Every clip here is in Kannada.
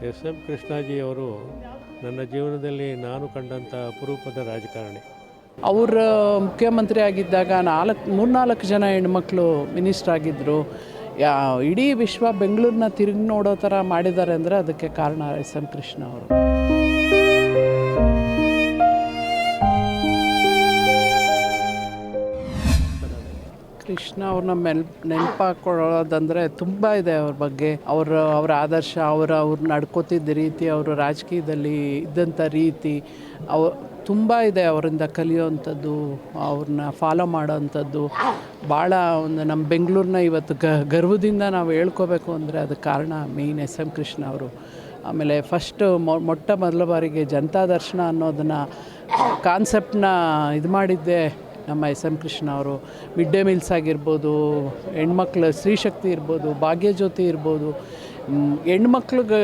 ಎಸ್ ಎಂ ಕೃಷ್ಣಾಜಿಯವರು ನನ್ನ ಜೀವನದಲ್ಲಿ ನಾನು ಕಂಡಂಥ ಅಪರೂಪದ ರಾಜಕಾರಣಿ. ಅವರ ಮುಖ್ಯಮಂತ್ರಿ ಆಗಿದ್ದಾಗ ಮೂರ್ನಾಲ್ಕು ಜನ ಹೆಣ್ಮಕ್ಳು ಮಿನಿಸ್ಟರ್ ಆಗಿದ್ದರು. ಇಡೀ ವಿಶ್ವ ಬೆಂಗಳೂರನ್ನ ತಿರುಗಿ ನೋಡೋ ಥರ ಮಾಡಿದ್ದಾರೆ ಅಂದರೆ ಅದಕ್ಕೆ ಕಾರಣ ಎಸ್ ಎಂ ಕೃಷ್ಣ ಅವರು. ಕೃಷ್ಣ ಅವ್ರನ್ನ ನೆನಪಾಕೊಳ್ಳೋದಂದರೆ ತುಂಬ ಇದೆ ಅವ್ರ ಬಗ್ಗೆ. ಅವರ ಆದರ್ಶ, ಅವ್ರು ನಡ್ಕೋತಿದ್ದ ರೀತಿ, ಅವರು ರಾಜಕೀಯದಲ್ಲಿ ಇದ್ದಂಥ ರೀತಿ ತುಂಬ ಇದೆ. ಅವರಿಂದ ಕಲಿಯೋವಂಥದ್ದು, ಅವ್ರನ್ನ ಫಾಲೋ ಮಾಡೋವಂಥದ್ದು ಭಾಳ. ನಮ್ಮ ಬೆಂಗಳೂರನ್ನ ಇವತ್ತು ಗರ್ವದಿಂದ ನಾವು ಹೇಳ್ಕೋಬೇಕು ಅಂದರೆ ಅದಕ್ಕೆ ಕಾರಣ ಮೇಯ್ನ್ ಎಸ್ ಎಂ ಕೃಷ್ಣ ಅವರು. ಆಮೇಲೆ ಫಸ್ಟು ಮೊಟ್ಟ ಮೊದಲ ಬಾರಿಗೆ ಜನತಾ ದರ್ಶನ ಅನ್ನೋದನ್ನು ಕಾನ್ಸೆಪ್ಟನ್ನ ಇದು ಮಾಡಿದ್ದೆ ನಮ್ಮ ಎಸ್ ಎಂ ಕೃಷ್ಣ ಅವರು. ಮಿಡ್ ಡೇ ಮೀಲ್ಸ್ ಆಗಿರ್ಬೋದು, ಹೆಣ್ಮಕ್ಳು ಸ್ತ್ರೀಶಕ್ತಿ ಇರ್ಬೋದು, ಭಾಗ್ಯಜ್ಯೋತಿ ಇರ್ಬೋದು, ಹೆಣ್ಮಕ್ಳಿಗೆ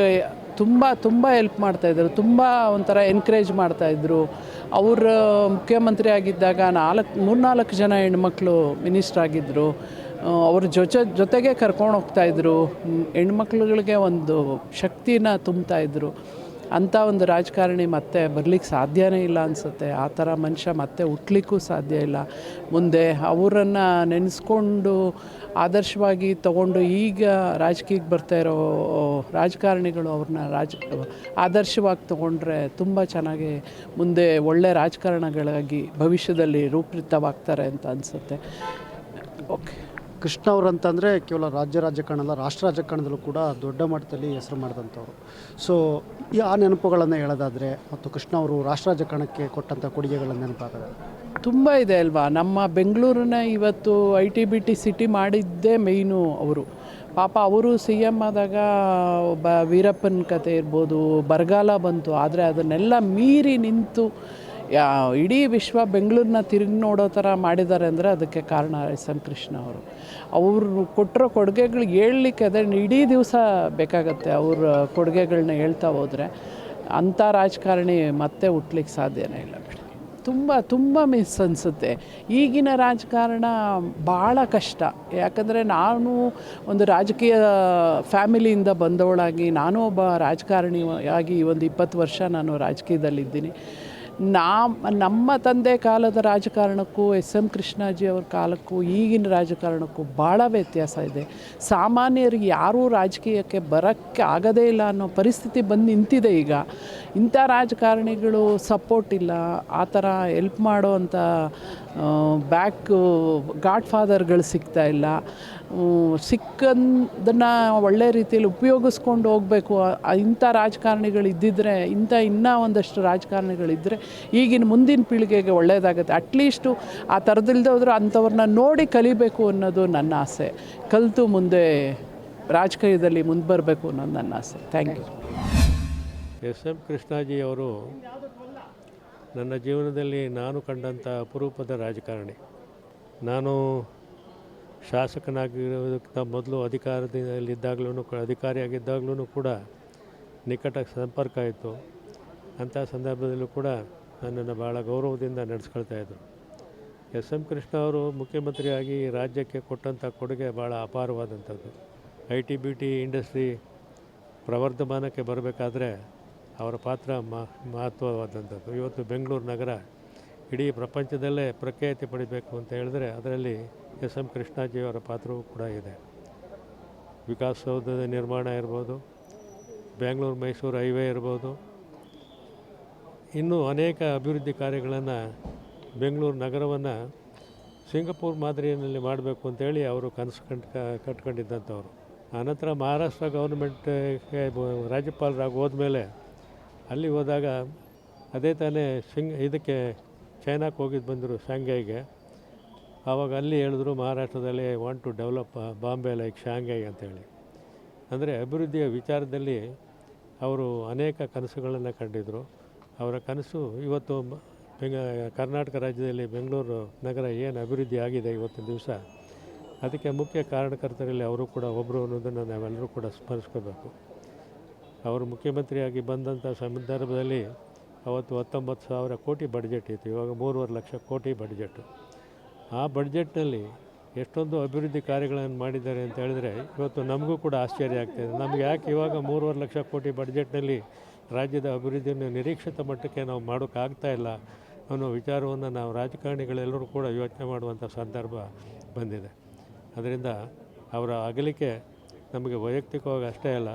ತುಂಬ ಹೆಲ್ಪ್ ಮಾಡ್ತಾಯಿದ್ರು, ತುಂಬ ಒಂಥರ ಎನ್ಕರೇಜ್ ಮಾಡ್ತಾಯಿದ್ರು. ಅವರ ಮುಖ್ಯಮಂತ್ರಿ ಆಗಿದ್ದಾಗ ಮೂರ್ನಾಲ್ಕು ಜನ ಹೆಣ್ಮಕ್ಳು ಮಿನಿಸ್ಟರ್ ಆಗಿದ್ದರು. ಅವ್ರ ಜೊತೆಗೆ ಕರ್ಕೊಂಡು ಹೋಗ್ತಾಯಿದ್ರು, ಹೆಣ್ಮಕ್ಳುಗಳಿಗೆ ಒಂದು ಶಕ್ತಿನ ತುಂಬ್ತಾಯಿದ್ರು. ಅಂಥ ಒಂದು ರಾಜಕಾರಣಿ ಮತ್ತೆ ಬರಲಿಕ್ಕೆ ಸಾಧ್ಯನೇ ಇಲ್ಲ ಅನಿಸುತ್ತೆ. ಆ ಥರ ಮನುಷ್ಯ ಮತ್ತೆ ಹುಟ್ಲಿಕ್ಕೂ ಸಾಧ್ಯ ಇಲ್ಲ. ಮುಂದೆ ಅವರನ್ನು ನೆನೆಸ್ಕೊಂಡು ಆದರ್ಶವಾಗಿ ತಗೊಂಡು ಈಗ ರಾಜಕೀಯಕ್ಕೆ ಬರ್ತಾಯಿರೋ ರಾಜಕಾರಣಿಗಳು ಅವ್ರನ್ನ ಆದರ್ಶವಾಗಿ ತೊಗೊಂಡ್ರೆ ತುಂಬ ಚೆನ್ನಾಗಿ ಮುಂದೆ ಒಳ್ಳೆ ರಾಜಕಾರಣಗಳಾಗಿ ಭವಿಷ್ಯದಲ್ಲಿ ರೂಪಿತವಾಗ್ತಾರೆ ಅಂತ ಅನಿಸುತ್ತೆ. ಓಕೆ. ಕೃಷ್ಣ ಅವರು ಅಂತಂದರೆ ಕೇವಲ ರಾಜಕಾರಣ ಅಲ್ಲ, ರಾಷ್ಟ್ರ ರಾಜಕಾರಣದಲ್ಲೂ ಕೂಡ ದೊಡ್ಡ ಮಟ್ಟದಲ್ಲಿ ಹೆಸರು ಮಾಡಿದಂಥವ್ರು. ಸೊ ಆ ನೆನಪುಗಳನ್ನು ಹೇಳೋದಾದರೆ ಮತ್ತು ಕೃಷ್ಣ ಅವರು ರಾಷ್ಟ್ರ ರಾಜಕಾರಣಕ್ಕೆ ಕೊಟ್ಟಂಥ ಕೊಡುಗೆಗಳನ್ನು ನೆನಪಾಗೋದು ತುಂಬ ಇದೆ ಅಲ್ವಾ. ನಮ್ಮ ಬೆಂಗಳೂರನ್ನ ಇವತ್ತು IT-BT ಸಿಟಿ ಮಾಡಿದ್ದೇ ಮೇಯ್ನು ಅವರು. ಪಾಪ ಅವರು CM ಆದಾಗ ಒಬ್ಬ ವೀರಪ್ಪನ ಕತೆ ಇರ್ಬೋದು, ಬರಗಾಲ ಬಂತು, ಆದರೆ ಅದನ್ನೆಲ್ಲ ಮೀರಿ ನಿಂತು ಇಡೀ ವಿಶ್ವ ಬೆಂಗಳೂರನ್ನ ತಿರುಗಿ ನೋಡೋ ಥರ ಮಾಡಿದ್ದಾರೆ ಅಂದರೆ ಅದಕ್ಕೆ ಕಾರಣ ಎಸ್ ಎಂ ಕೃಷ್ಣ ಅವರು. ಅವರು ಕೊಟ್ಟಿರೋ ಕೊಡುಗೆಗಳು ಹೇಳಲಿಕ್ಕೆ ಇಡೀ ದಿವಸ ಬೇಕಾಗತ್ತೆ. ಅವ್ರ ಕೊಡುಗೆಗಳನ್ನ ಹೇಳ್ತಾ ಹೋದರೆ ಅಂಥ ರಾಜಕಾರಣಿ ಮತ್ತೆ ಹುಟ್ಲಿಕ್ಕೆ ಸಾಧ್ಯನೇ ಇಲ್ಲ. ತುಂಬ ಮಿಸ್ ಅನಿಸುತ್ತೆ. ಈಗಿನ ರಾಜಕಾರಣ ಭಾಳ ಕಷ್ಟ. ಯಾಕಂದರೆ ನಾನು ಒಂದು ರಾಜಕೀಯ ಫ್ಯಾಮಿಲಿಯಿಂದ ಬಂದವಳಾಗಿ, ನಾನು ಒಬ್ಬ ರಾಜಕಾರಣಿಯಾಗಿ ಒಂದು 20 ವರ್ಷ ನಾನು ರಾಜಕೀಯದಲ್ಲಿದ್ದೀನಿ. ನಮ್ಮ ತಂದೆ ಕಾಲದ ರಾಜಕಾರಣಕ್ಕೂ ಎಸ್ ಎಂ ಕೃಷ್ಣಾಜಿ ಅವ್ರ ಕಾಲಕ್ಕೂ ಈಗಿನ ರಾಜಕಾರಣಕ್ಕೂ ಭಾಳ ವ್ಯತ್ಯಾಸ ಇದೆ. ಸಾಮಾನ್ಯರಿಗೆ ಯಾರೂ ರಾಜಕೀಯಕ್ಕೆ ಬರೋಕ್ಕೆ ಆಗೋದೇ ಇಲ್ಲ ಅನ್ನೋ ಪರಿಸ್ಥಿತಿ ಬಂದು ನಿಂತಿದೆ ಈಗ. ಇಂಥ ರಾಜಕಾರಣಿಗಳು ಸಪೋರ್ಟ್ ಇಲ್ಲ, ಆ ಥರ ಹೆಲ್ಪ್ ಮಾಡೋ ಅಂಥ ಗಾಡ್ ಫಾದರ್ಗಳು ಸಿಗ್ತಾಯಿಲ್ಲ. ಸಿಕ್ಕದನ್ನು ಒಳ್ಳೆ ರೀತಿಯಲ್ಲಿ ಉಪಯೋಗಿಸ್ಕೊಂಡು ಹೋಗಬೇಕು. ಇಂಥ ರಾಜಕಾರಣಿಗಳು ಇದ್ದಿದ್ದರೆ, ಇನ್ನೂ ಒಂದಷ್ಟು ರಾಜಕಾರಣಿಗಳಿದ್ದರೆ ಈಗಿನ ಮುಂದಿನ ಪೀಳಿಗೆಗೆ ಒಳ್ಳೆಯದಾಗುತ್ತೆ. ಅಟ್ಲೀಸ್ಟು ಆ ಥರದಿಲ್ಲದೆ ಹೋದರೂ ಅಂಥವ್ರನ್ನ ನೋಡಿ ಕಲಿಬೇಕು ಅನ್ನೋದು ನನ್ನ ಆಸೆ. ಕಲಿತು ಮುಂದೆ ರಾಜಕೀಯದಲ್ಲಿ ಮುಂದೆ ಬರಬೇಕು ಅನ್ನೋದು ನನ್ನ ಆಸೆ. Thank you. ಎಸ್ ಎಂ ಕೃಷ್ಣಾಜಿಯವರು ನನ್ನ ಜೀವನದಲ್ಲಿ ನಾನು ಕಂಡಂಥ ಅಪರೂಪದ ರಾಜಕಾರಣಿ. ನಾನು ಶಾಸಕನಾಗಿರೋದಕ್ಕಿಂತ ಮೊದಲು ಅಧಿಕಾರಿಯಾಗಿದ್ದಾಗಲೂ ಕೂಡ ನಿಕಟ ಸಂಪರ್ಕ ಇತ್ತು. ಅಂಥ ಸಂದರ್ಭದಲ್ಲೂ ಕೂಡ ನನ್ನನ್ನು ಭಾಳ ಗೌರವದಿಂದ ನಡೆಸ್ಕೊಳ್ತಾಯಿದ್ರು. ಎಸ್ ಎಂ ಕೃಷ್ಣ ಅವರು ಮುಖ್ಯಮಂತ್ರಿಯಾಗಿ ರಾಜ್ಯಕ್ಕೆ ಕೊಟ್ಟಂಥ ಕೊಡುಗೆ ಭಾಳ ಅಪಾರವಾದಂಥದ್ದು. IT-BT ಇಂಡಸ್ಟ್ರಿ ಪ್ರವರ್ಧಮಾನಕ್ಕೆ ಬರಬೇಕಾದ್ರೆ ಅವರ ಪಾತ್ರ ಮಹತ್ವವಾದಂಥದ್ದು. ಇವತ್ತು ಬೆಂಗಳೂರು ನಗರ ಇಡೀ ಪ್ರಪಂಚದಲ್ಲೇ ಪ್ರಖ್ಯಾತಿ ಪಡಿಬೇಕು ಅಂತ ಹೇಳಿದ್ರೆ ಅದರಲ್ಲಿ ಎಸ್ ಎಂ ಕೃಷ್ಣಾಜಿಯವರ ಪಾತ್ರವೂ ಕೂಡ ಇದೆ. ವಿಕಾಸಸೌಧದ ನಿರ್ಮಾಣ ಇರ್ಬೋದು, ಬೆಂಗಳೂರು ಮೈಸೂರು ಹೈವೇ ಇರ್ಬೋದು, ಇನ್ನೂ ಅನೇಕ ಅಭಿವೃದ್ಧಿ ಕಾರ್ಯಗಳನ್ನು ಬೆಂಗಳೂರು ನಗರವನ್ನು ಸಿಂಗಪೂರ್ ಮಾದರಿಯಲ್ಲಿ ಮಾಡಬೇಕು ಅಂತೇಳಿ ಅವರು ಕನಸು ಕಟ್ಕೊಂಡಿದ್ದಂಥವ್ರು. ಆನಂತರ ಮಹಾರಾಷ್ಟ್ರ ಗೌರ್ಮೆಂಟ್ಗೆ ರಾಜ್ಯಪಾಲರಾಗಿ ಹೋದ್ಮೇಲೆ ಅಲ್ಲಿ ಹೋದಾಗ ಅದೇ ತಾನೇ ಇದಕ್ಕೆ ಚೈನಾಕ್ಕೆ ಹೋಗಿದ್ದು ಬಂದರು, ಶಾಂಘೈಗೆ. ಆವಾಗ ಅಲ್ಲಿ ಹೇಳಿದ್ರು ಮಹಾರಾಷ್ಟ್ರದಲ್ಲಿ want to develop Bombay like Shanghai ಅಂತೇಳಿ. ಅಂದರೆ ಅಭಿವೃದ್ಧಿಯ ವಿಚಾರದಲ್ಲಿ ಅವರು ಅನೇಕ ಕನಸುಗಳನ್ನು ಕಂಡಿದ್ದರು. ಅವರ ಕನಸು ಇವತ್ತು ಕರ್ನಾಟಕ ರಾಜ್ಯದಲ್ಲಿ ಬೆಂಗಳೂರು ನಗರ ಏನು ಅಭಿವೃದ್ಧಿ ಆಗಿದೆ ಇವತ್ತಿನ ದಿವಸ, ಅದಕ್ಕೆ ಮುಖ್ಯ ಕಾರಣಕರ್ತರಲ್ಲಿ ಅವರು ಕೂಡ ಒಬ್ಬರು ಅನ್ನೋದನ್ನು ನಾವೆಲ್ಲರೂ ಕೂಡ ಸ್ಮರಿಸ್ಕೋಬೇಕು. ಅವರು ಮುಖ್ಯಮಂತ್ರಿಯಾಗಿ ಬಂದಂಥ ಸಂದರ್ಭದಲ್ಲಿ ಅವತ್ತು 19,000 ಕೋಟಿ ಬಡ್ಜೆಟ್ ಇತ್ತು. ಇವಾಗ 3.5 ಲಕ್ಷ ಕೋಟಿ ಬಡ್ಜೆಟ್ಟು. ಆ ಬಡ್ಜೆಟ್ನಲ್ಲಿ ಎಷ್ಟೊಂದು ಅಭಿವೃದ್ಧಿ ಕಾರ್ಯಗಳನ್ನು ಮಾಡಿದ್ದಾರೆ ಅಂತ ಹೇಳಿದ್ರೆ ಇವತ್ತು ನಮಗೂ ಕೂಡ ಆಶ್ಚರ್ಯ ಆಗ್ತಾಯಿದೆ. ನಮಗೆ ಯಾಕೆ ಇವಾಗ 3.5 ಲಕ್ಷ ಕೋಟಿ ಬಡ್ಜೆಟ್ನಲ್ಲಿ ರಾಜ್ಯದ ಅಭಿವೃದ್ಧಿಯನ್ನು ನಿರೀಕ್ಷಿತ ಮಟ್ಟಕ್ಕೆ ನಾವು ಮಾಡೋಕ್ಕಾಗ್ತಾಯಿಲ್ಲ ಅನ್ನೋ ವಿಚಾರವನ್ನು ನಾವು ರಾಜಕಾರಣಿಗಳೆಲ್ಲರೂ ಕೂಡ ಯೋಚನೆ ಮಾಡುವಂಥ ಸಂದರ್ಭ ಬಂದಿದೆ. ಅದರಿಂದ ಅವರ ಅಗಲಿಕೆ ನಮಗೆ ವೈಯಕ್ತಿಕವಾಗಿ ಅಷ್ಟೇ ಅಲ್ಲ,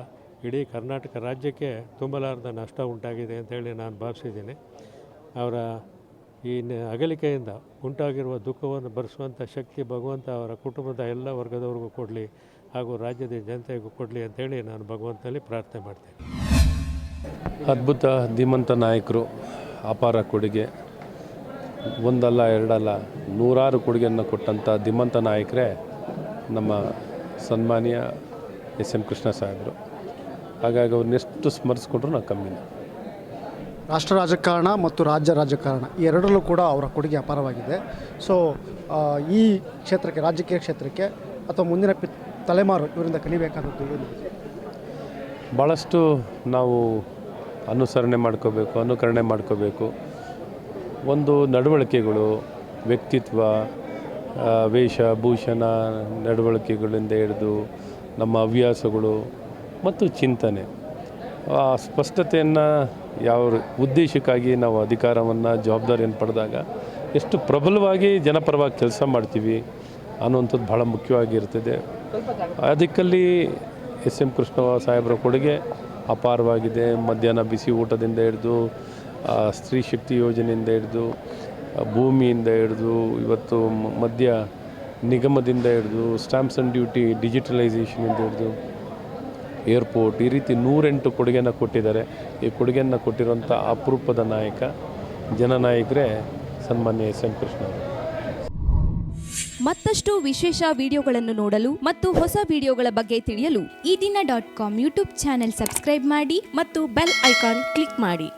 ಇಡೀ ಕರ್ನಾಟಕ ರಾಜ್ಯಕ್ಕೆ ತುಂಬಲಾರದ ನಷ್ಟ ಉಂಟಾಗಿದೆ ಅಂತೇಳಿ ನಾನು ಭಾವಿಸಿದ್ದೀನಿ. ಅವರ ಈ ಅಗಲಿಕೆಯಿಂದ ಉಂಟಾಗಿರುವ ದುಃಖವನ್ನು ಭರಿಸುವಂಥ ಶಕ್ತಿ ಭಗವಂತ ಅವರ ಕುಟುಂಬದ ಎಲ್ಲ ವರ್ಗದವ್ರಿಗೂ ಕೊಡಲಿ, ಹಾಗೂ ರಾಜ್ಯದ ಜನತೆಗೂ ಕೊಡಲಿ ಅಂತೇಳಿ ನಾನು ಭಗವಂತನಲ್ಲಿ ಪ್ರಾರ್ಥನೆ ಮಾಡ್ತೇನೆ. ಅದ್ಭುತ ಧೀಮಂತ ನಾಯಕರು, ಅಪಾರ ಕೊಡುಗೆ, ಒಂದಲ್ಲ ಎರಡಲ್ಲ ನೂರಾರು ಕೊಡುಗೆಯನ್ನು ಕೊಟ್ಟಂಥ ಧೀಮಂತ ನಾಯಕರೇ ನಮ್ಮ ಸನ್ಮಾನ್ಯ ಎಸ್.ಎಂ. ಕೃಷ್ಣ ಸಾಹೇಬರು. ಹಾಗಾಗಿ ಅವ್ರನ್ನೆಷ್ಟು ಸ್ಮರಿಸ್ಕೊಂಡ್ರು ನಾವು ಕಮ್ಮಿನ. ರಾಷ್ಟ್ರ ರಾಜಕಾರಣ ಮತ್ತು ರಾಜ್ಯ ರಾಜಕಾರಣ ಎರಡರಲ್ಲೂ ಕೂಡ ಅವರ ಕೊಡುಗೆ ಅಪಾರವಾಗಿದೆ. ಸೊ ಈ ಕ್ಷೇತ್ರಕ್ಕೆ, ರಾಜಕೀಯ ಕ್ಷೇತ್ರಕ್ಕೆ ಅಥವಾ ಮುಂದಿನ ತಲೆಮಾರು ಇವರಿಂದ ಕಲಿಬೇಕಾದದ್ದು ಏನು? ಭಾಳಷ್ಟು ನಾವು ಅನುಸರಣೆ ಮಾಡ್ಕೋಬೇಕು, ಅನುಕರಣೆ ಮಾಡ್ಕೋಬೇಕು. ಒಂದು ನಡವಳಿಕೆಗಳು, ವ್ಯಕ್ತಿತ್ವ, ವೇಷಭೂಷಣ, ನಡವಳಿಕೆಗಳಿಂದ ಹಿಡಿದು ನಮ್ಮ ಹವ್ಯಾಸಗಳು ಮತ್ತು ಚಿಂತನೆ, ಆ ಸ್ಪಷ್ಟತೆಯನ್ನು ಯಾವ ಉದ್ದೇಶಕ್ಕಾಗಿ ನಾವು ಅಧಿಕಾರವನ್ನು, ಜವಾಬ್ದಾರಿಯನ್ನು ಪಡೆದಾಗ ಎಷ್ಟು ಪ್ರಬಲವಾಗಿ ಜನಪರವಾಗಿ ಕೆಲಸ ಮಾಡ್ತೀವಿ ಅನ್ನುವಂಥದ್ದು ಭಾಳ ಮುಖ್ಯವಾಗಿರ್ತದೆ. ಅದಕ್ಕಲ್ಲಿ ಎಸ್.ಎಂ. ಕೃಷ್ಣ ಸಾಹೇಬರ ಕೊಡುಗೆ ಅಪಾರವಾಗಿದೆ. ಮಧ್ಯಾಹ್ನ ಬಿಸಿ ಊಟದಿಂದ ಹಿಡಿದು, ಸ್ತ್ರೀ ಶಕ್ತಿ ಯೋಜನೆಯಿಂದ ಹಿಡಿದು, ಭೂಮಿಯಿಂದ ಹಿಡಿದು, ಇವತ್ತು ಮದ್ಯ ನಿಗಮದಿಂದ ಹಿಡಿದು, ಸ್ಟ್ಯಾಂಪ್ಸ್ ಆ್ಯಂಡ್ ಡ್ಯೂಟಿ ಡಿಜಿಟಲೈಸೇಷನಿಂದ ಹಿಡಿದು, ಏರ್ಪೋರ್ಟ್, ಈ ರೀತಿ 108 ಕೊಡುಗೆಯನ್ನು ಕೊಟ್ಟಿದ್ದಾರೆ. ಈ ಕೊಡುಗೆಯನ್ನು ಕೊಟ್ಟಿರುವಂಥ ಅಪರೂಪದ ನಾಯಕ, ಜನನಾಯಕರೇ ಸನ್ಮಾನ್ಯ ಎಸ್.ಎಂ. ಕೃಷ್ಣ. ಮತ್ತಷ್ಟು ವಿಶೇಷ ವಿಡಿಯೋಗಳನ್ನು ನೋಡಲು ಮತ್ತು ಹೊಸ ವಿಡಿಯೋಗಳ ಬಗ್ಗೆ ತಿಳಿಯಲು ಈ ದಿನ .com ಯೂಟ್ಯೂಬ್ ಚಾನೆಲ್ ಸಬ್ಸ್ಕ್ರೈಬ್ ಮಾಡಿ ಮತ್ತು ಬೆಲ್ ಐಕಾನ್ ಕ್ಲಿಕ್ ಮಾಡಿ.